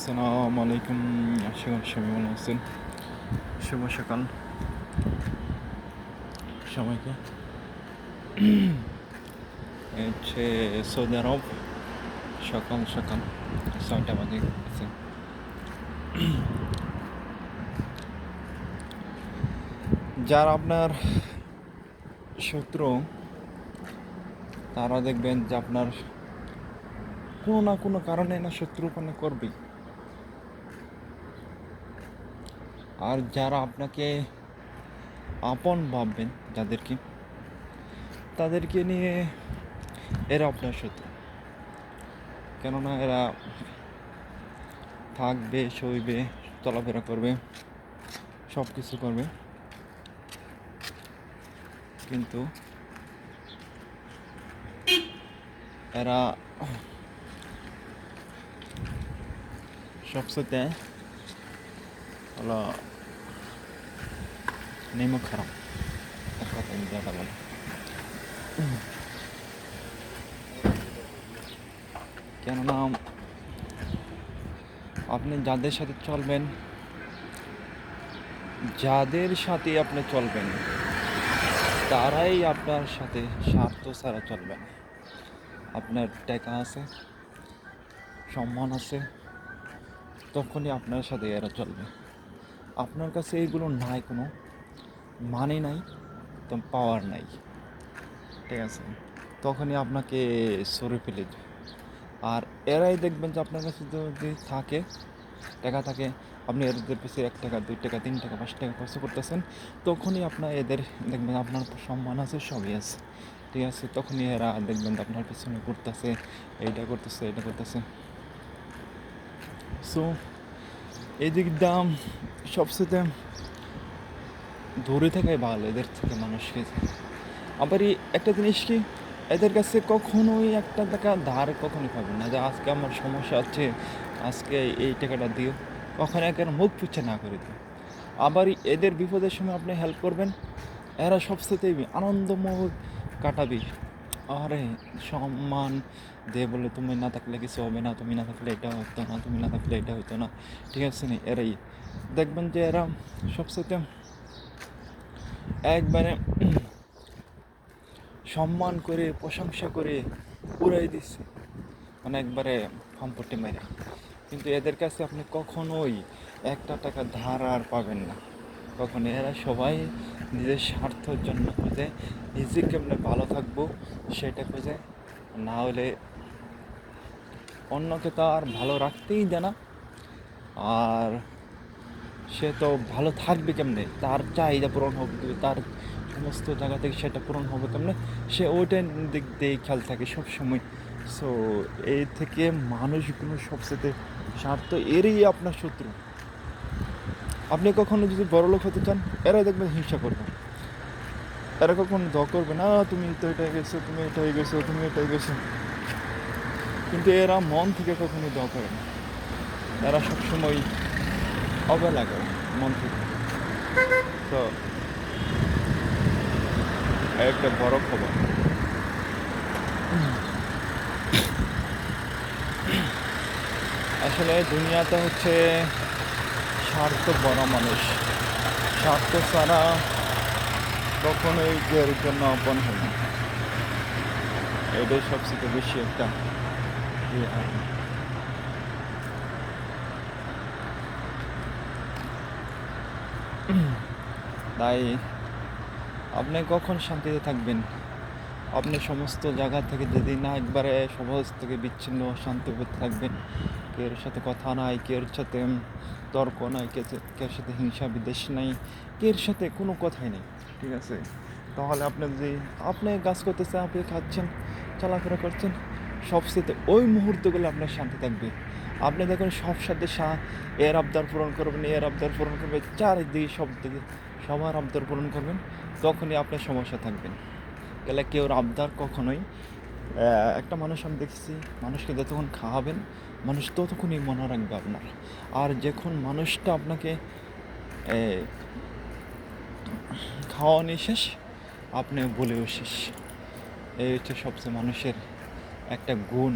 আসসালামু আলাইকুম। আশা করি সবাই ভালো আছেন। শুভ সকাল সবাইকে। হচ্ছে সৌদি আরব, সকাল সকাল 6টা বাজে গেছে। যারা আপনার শত্রু, তারা দেখবেন যে আপনার কোনো না কোনো কারণে না শত্রুপনা করবেই। আর যারা আপনাকে আপন ভাববেন, তাদেরকে নিয়ে এরা আপনার শত্রু। কেননা এরা থাকবে, সইবে, চলাফেরা করবে, সব কিছু করবে, কিন্তু এরা সবসাথে হলো নেমো খারাপ, এক কথা যদি এটা বলে। কেননা আপনি যাদের সাথে আপনি চলবেন, তারাই আপনার সাথে স্বার্থ ছাড়া চলবে না। আপনার টাকা আছে, সম্মান আছে, তখনই আপনার সাথে এরা চলবে। আপনার কাছে এইগুলো নাই, কোনো মানি নাই, তো পাওয়ার নাই, ঠিক আছে, তখনই আপনাকে সরে ফেলে দেবে। আর এরাই দেখবেন যে আপনার কাছে যদি টাকা থাকে, আপনি এদের পিছিয়ে 1 টাকা, 2 টাকা, 3 টাকা, 5 টাকা খরচ করতেছেন, তখনই আপনার এদের দেখবেন আপনার সম্মান আছে, সবই আছে, ঠিক আছে, তখনই এরা দেখবেন আপনার পিছনে করতেছে, এটা করতেছে। সো এই দিক দাম সবচেয়ে দূরে থাকাই ভালো এদের থেকে মানুষকে। আবার একটা জিনিস কি, এদের কাছে কখনোই 1 টাকা ধার কখনোই পাবেন না, যে আজকে আমার সমস্যা আছে, আজকে এই টাকাটা দিও, কখনো একের মুখ পুচ্ছে না করে দিও। আবার এদের বিপদের সময় আপনি হেল্প করবেন, এরা সবচেয়ে আনন্দময় কাটাবি। আরে সম্মান দিয়ে বলে, তুমি না থাকলে কিছু হবে না, তুমি না থাকলে এটা হতো না, তুমি না থাকলে এটা হতো না, ঠিক আছে নি। এরাই দেখবেন যে এরা সবচেয়ে একবারে সম্মান করে, প্রশংসা করে উড়াই দিচ্ছে, মানে একবারে ফাম্পটি মেরে। কিন্তু এদের কাছে আপনি কখনোই 1 টাকা ধার আর পাবেন না কখনো। এরা সবাই নিজের স্বার্থের জন্য খোঁজে, নিজে কেমনে ভালো থাকবো সেটা খোঁজে, না হলে অন্যকে তো আর ভালো রাখতেই দেয় না। আর সে তো ভালো থাকবে কেমনে, তার চাহিদা পূরণ হবে, তার সমস্ত জায়গা থেকে সেটা পূরণ হবে কেমনে, সে ওইটার দিক দিয়েই খেয়াল থাকে সবসময়। সো এই থেকে মানুষগুলো সবচেয়ে স্বার্থ, এরই আপনার শত্রু। আপনি কখনো যদি বড়লোক হতে চান, এরা দেখবেন হিংসা করবে, এরা কখনো দোয়া করবে না, তুমি তো এটাই গেছো, তুমি এটাই গেছো, তুমি এটাই গেছো, কিন্তু এরা মন থেকে কখনো দোয়া করে না, এরা সবসময় অবহেলা করে মন থেকে। তো একটা বড় খবর, আসলে দুনিয়াতে হচ্ছে স্বার্থ বড় মানুষ, স্বার্থ ছাড়া কখনোই কেউ জন্য আপন হয় না। এটাই সবচেয়ে বেশি একটা ইয়ে হয়। তাই আপনি কখন শান্তিতে থাকবেন, আপনি সমস্ত জায়গা থেকে যদি না একবারে সমাজ থেকে বিচ্ছিন্ন শান্তিতে থাকবেন, কেউর সাথে কথা নাই, কেউর সাথে তর্ক নাই, কেউর সাথে হিংসা বিদ্বেষ নাই, কেউর সাথে কোনো কথাই নেই, ঠিক আছে, তাহলে আপনি যদি আপনি কাজ করতেছেন, আপনি খাচ্ছেন, চলাফেরা করছেন, সবচেয়ে ওই মুহূর্তগুলো আপনার শান্তি থাকবে। আপনি দেখুন সব সাথে এর আবদার পূরণ করবেন, এর আবদার পূরণ করবেন, চারিদিকে সব দিকে সবার আবদার পূরণ করবেন, তখনই আপনার সমস্যা থাকবেন। গেলে কেউর আবদার কখনোই একটা মানুষ আমি দেখছি, মানুষকে যতক্ষণ খাওয়াবেন, মানুষ ততক্ষণই মনে রাখবে আপনার। আর যখন মানুষটা আপনাকে খাওয়ানি শেষ, আপনি বলেও শেষ। এই হচ্ছে সবচেয়ে মানুষের একটা গুণ।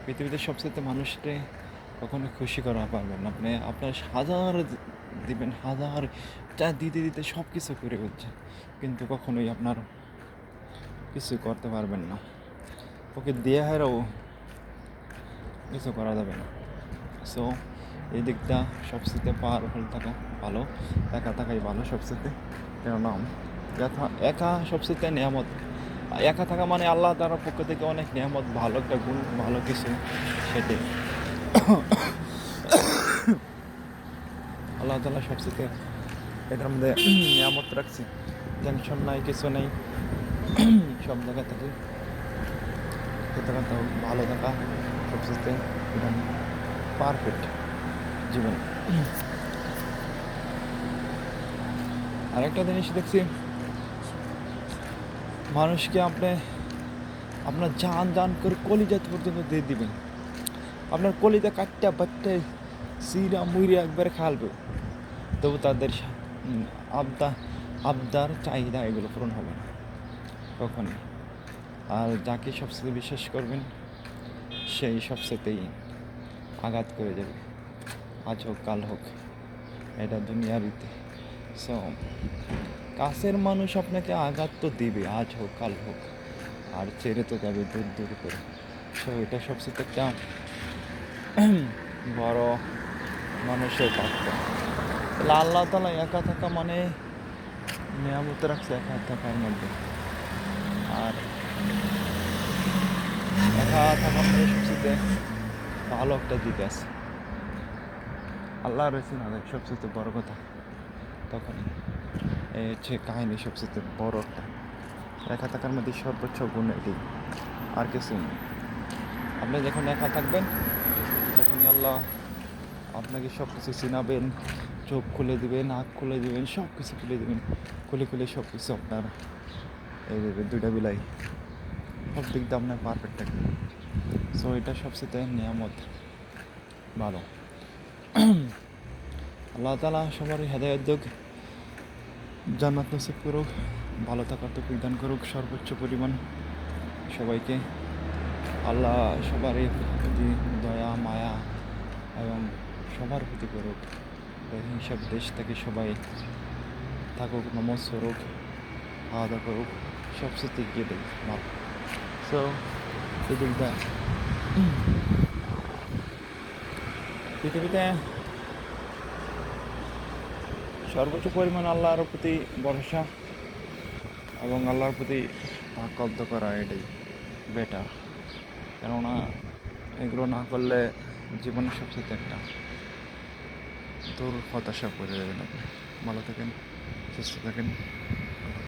পৃথিবীতে সবচেয়ে মানুষকে কখনো খুশি করা পারবেন না। আপনি আপনার হাজার দিবেন, হাজার যা দিতে দিতে সব কিছু করে ফেলছেন, কিন্তু কখনোই আপনার কিছু করতে পারবেন না। ওকে দিয়ে হারাও কিছু করা যাবে না। সো এই দিকটা সবচেয়ে পাওয়ারফুল থাকা ভালো, একা থাকাই ভালো সবচেয়ে। কেননা একা সবচেয়ে নিয়ামত। একা থাকা মানে আল্লাহ তাআলার পক্ষ থেকে অনেক নিয়ামত, ভালো একটা গুণ, ভালো কিছু সেটাই। আল্লাহ তাআলা সবচেয়ে এটার মধ্যে নিয়ামত রাখছে, টেনশন নাই, কিছু নেই, সব জায়গা থেকে সুতরাং তো ভালো থাকা সবচেয়ে একদম পারফেক্ট জীবন। আরেকটা জিনিস দেখছি, মানুষকে আপনার জান জান করে কলিজা পর্যন্ত দিয়ে দিবেন, আপনার কলিজা কাটটা বাট্টে সিরা মুইরা একবারে খালবে, তবু তাদের আবদা আবদার চাহিদা এগুলো পূরণ হবে না কখনই। আর যাকে সবচেয়ে বিশ্বাস করবেন সেই সবচেয়েই আঘাত করে যাবে, আজ হোক কাল হোক, এটা দুনিয়ার রীতি। সো কাছের মানুষ আপনাকে আঘাত তো দিবে, আজ হোক কাল হোক, আর ছেড়ে তো যাবে দূর দূর করে। সো এটা সবচেয়ে একটা বড় মানুষের পাত্র। তাহলে আল্লাহ তাআলা একা থাকা মানে নিয়ামত রাখছে একা থাকার মধ্যে। আর একা থাকার মধ্যে সবচেয়ে ভালো একটা দিক আছে, আল্লাহ রয়েছে না সবচেয়ে বড় কথা। তখন এই হচ্ছে কাহিনী সবচেয়ে বড় একটা, একা থাকার মধ্যে সর্বোচ্চ গুণ এটাই, আর কিছু নেই। আপনি যখন একা থাকবেন তখনই আল্লাহ আপনাকে সব কিছু চিনাবেন, চোখ খুলে দিবেন, নাক খুলে দিবেন, সব কিছু খুলে দিবেন, খুলে খুলে সব কিছু আপনার এই দুইটা বিলাই সব দিক দিয়ে আপনার পারফেক্ট থাকবে। সো এটা সবচেয়ে নিয়ামত, ভালো। আল্লাহ তাআলা সবারই হেদায়েত যোগ, জান্নাত নসিব করুক, ভালো থাকার তো দান করুক সর্বোচ্চ পরিমাণ সবাইকে। আল্লাহ সবারই প্রতি দয়া মায়া এবং সবার প্রতি করুক, হিসাব দেশ থেকে সবাই থাকুক, নামাজ করুক, খাওয়া দাওয়া করুক, সবচেয়ে এগিয়ে দেয় ভালো। সো এদিকটা পৃথিবীতে সর্বোচ্চ পরিমাণ আল্লাহর প্রতি ভরসা এবং আল্লাহর প্রতি তাওয়াক্কুল করা, এটাই বেটার। কেননা এগুলো না করলে জীবনের সবচেয়ে একটা দূর হতাশা করে দেবেন আপনি। ভালো থাকেন, সুস্থ থাকেন।